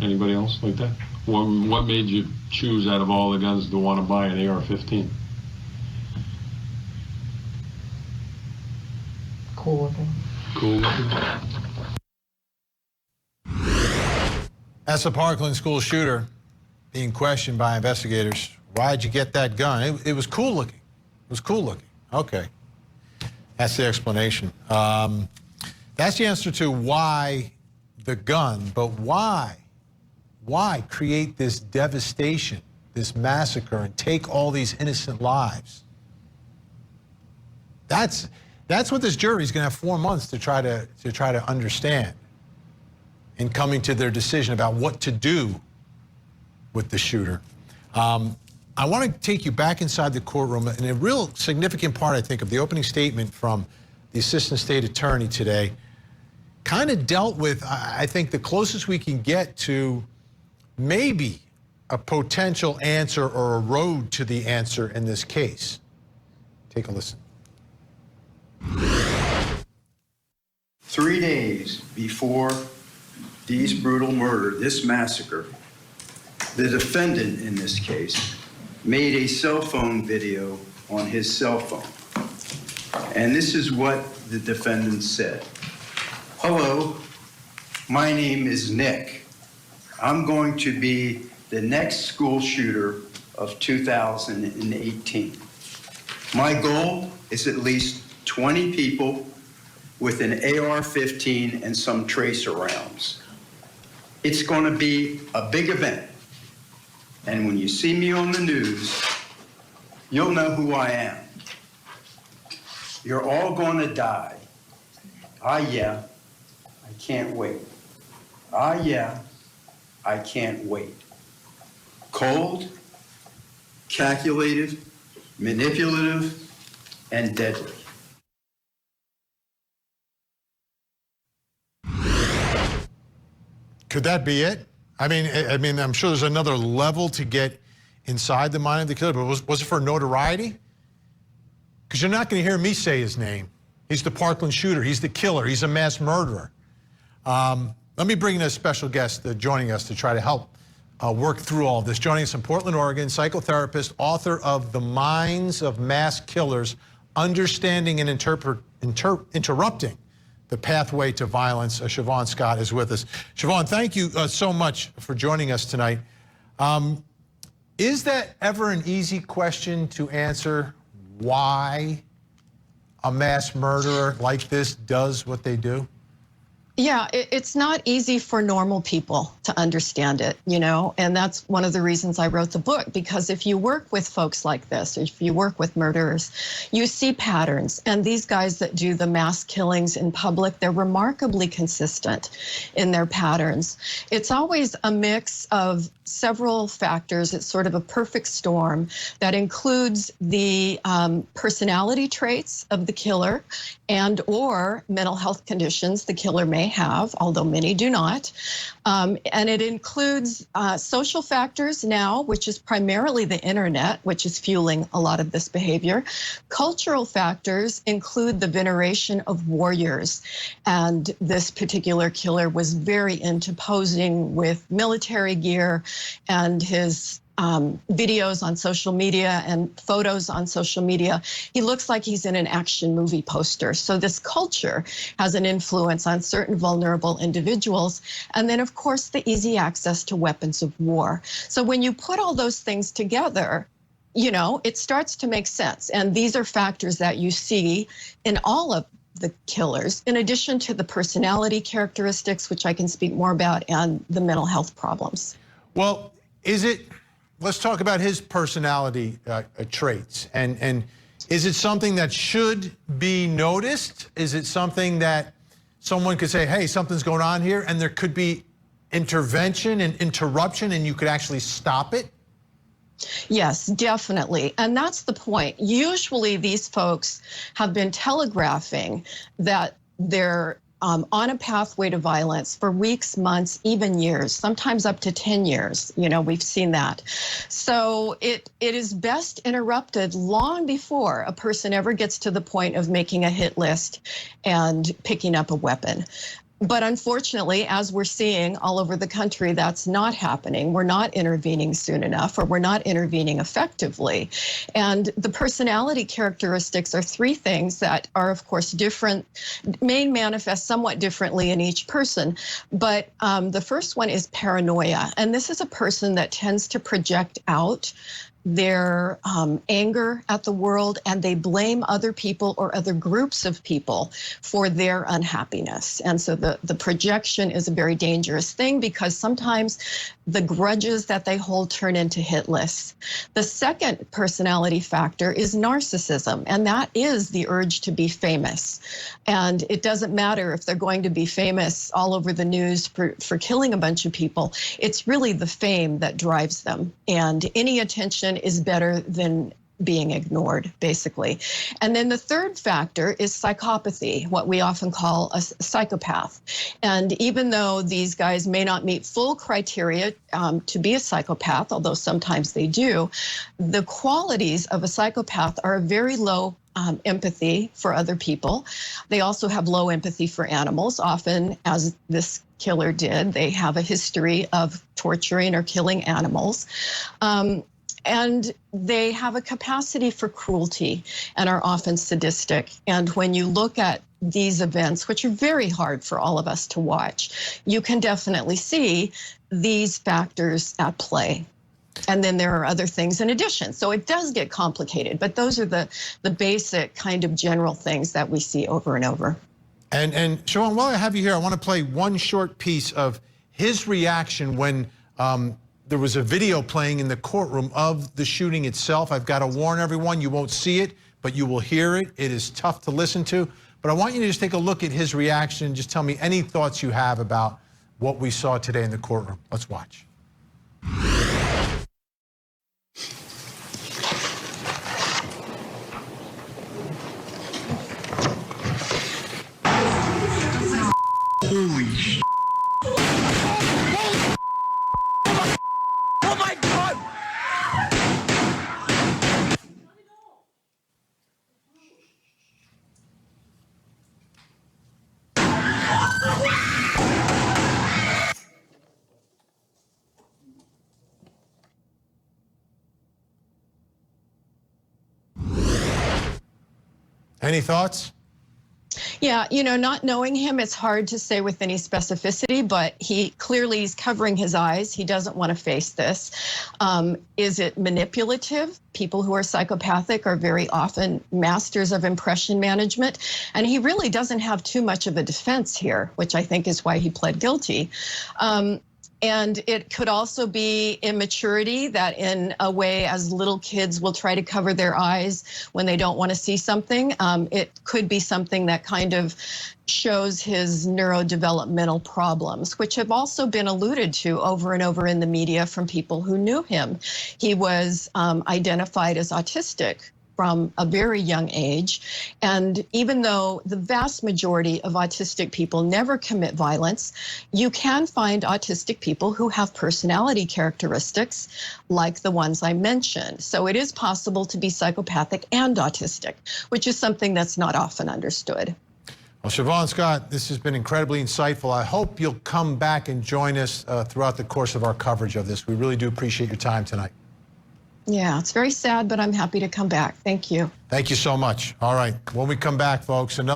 Anybody else like that? What made you choose out of all the guns to want to buy an AR-15? Cool looking. Cool looking. That's the Parkland school shooter being questioned by investigators. Why'd you get that gun? It was cool looking. It was cool looking. Okay. That's the explanation. That's the answer to why the gun, but why? Why create this devastation, this massacre, and take all these innocent lives? That's what this jury is going to have 4 months to try to understand in coming to their decision about what to do with the shooter. I want to take you back inside the courtroom, and a real significant part, I think, of the opening statement from the assistant state attorney today kind of dealt with, I think, the closest we can get to maybe a potential answer or a road to the answer in this case. Take a listen. 3 days before this brutal murder, this massacre, the defendant in this case made a cell phone video on his cell phone. And this is what the defendant said. "Hello, my name is Nick. I'm going to be the next school shooter of 2018. My goal is at least 20 people with an AR-15 and some tracer rounds. It's going to be a big event. And when you see me on the news, you'll know who I am. You're all going to die. Ah, yeah, I can't wait. Ah, yeah, I can't wait. Cold, calculated, manipulative, and deadly." Could that be it? I mean, I'm sure there's another level to get inside the mind of the killer, but was it for notoriety? Because you're not going to hear me say his name. He's the Parkland shooter. He's the killer. He's a mass murderer. Let me bring in a special guest joining us to try to help work through all of this. Joining us from Portland, Oregon, psychotherapist, author of The Minds of Mass Killers, Understanding and Interrupting the Pathway to Violence. Shavaun Scott is with us. Shavaun, thank you so much for joining us tonight. Is that ever an easy question to answer? Why a mass murderer like this does what they do? Yeah, it's not easy for normal people to understand it, you know, and that's one of the reasons I wrote the book, because if you work with folks like this, if you work with murderers, you see patterns, and these guys that do the mass killings in public, they're remarkably consistent in their patterns. It's always a mix of several factors. It's sort of a perfect storm that includes the personality traits of the killer and or mental health conditions the killer may have, although many do not. And it includes social factors now, which is primarily the internet, which is fueling a lot of this behavior. Cultural factors include the veneration of warriors. And this particular killer was very into posing with military gear, and his videos on social media and photos on social media, he looks like he's in an action movie poster. So this culture has an influence on certain vulnerable individuals. And then, of course, the easy access to weapons of war. So when you put all those things together, you know, it starts to make sense. And these are factors that you see in all of the killers, in addition to the personality characteristics, which I can speak more about, and the mental health problems. Well, let's talk about his personality traits. And is it something that should be noticed? Is it something that someone could say, hey, something's going on here, and there could be intervention and interruption, and you could actually stop it? Yes, definitely. And that's the point. Usually these folks have been telegraphing that they're on a pathway to violence for weeks, months, even years, sometimes up to 10 years. You know, we've seen that. So it is best interrupted long before a person ever gets to the point of making a hit list and picking up a weapon. But unfortunately, as we're seeing all over the country, that's not happening. We're not intervening soon enough, or we're not intervening effectively. And the personality characteristics are three things that are, of course, different, may manifest somewhat differently in each person. But the first one is paranoia. And this is a person that tends to project out their anger at the world, and they blame other people or other groups of people for their unhappiness. And so the projection is a very dangerous thing, because sometimes the grudges that they hold turn into hit lists. The second personality factor is narcissism, and that is the urge to be famous. And it doesn't matter if they're going to be famous all over the news for killing a bunch of people. It's really the fame that drives them, and any attention is better than being ignored, basically. And then the third factor is psychopathy, what we often call a psychopath. And even though these guys may not meet full criteria to be a psychopath, although sometimes they do, the qualities of a psychopath are a very low empathy for other people. They also have low empathy for animals, often, as this killer did. They have a history of torturing or killing animals. And they have a capacity for cruelty and are often sadistic. And when you look at these events, which are very hard for all of us to watch, you can definitely see these factors at play. And then there are other things in addition. So it does get complicated, but those are the basic kind of general things that we see over and over. And Shavaun, while I have you here, I want to play one short piece of his reaction when there was a video playing in the courtroom of the shooting itself. I've got to warn everyone, you won't see it, but you will hear it. It is tough to listen to. But I want you to just take a look at his reaction. Just tell me any thoughts you have about what we saw today in the courtroom. Let's watch. Holy sh**. Oh my God! Any thoughts? Yeah, you know, not knowing him, it's hard to say with any specificity, but he clearly is covering his eyes. He doesn't want to face this. Is it manipulative? People who are psychopathic are very often masters of impression management, and he really doesn't have too much of a defense here, which I think is why he pled guilty. And it could also be immaturity, that in a way, as little kids will try to cover their eyes when they don't want to see something. It could be something that kind of shows his neurodevelopmental problems, which have also been alluded to over and over in the media from people who knew him. He was identified as autistic from a very young age. And even though the vast majority of autistic people never commit violence, you can find autistic people who have personality characteristics like the ones I mentioned. So it is possible to be psychopathic and autistic, which is something that's not often understood. Well, Shavaun Scott, this has been incredibly insightful. I hope you'll come back and join us throughout the course of our coverage of this. We really do appreciate your time tonight. Yeah, it's very sad, but I'm happy to come back. Thank you. Thank you so much. All right, when we come back, folks, another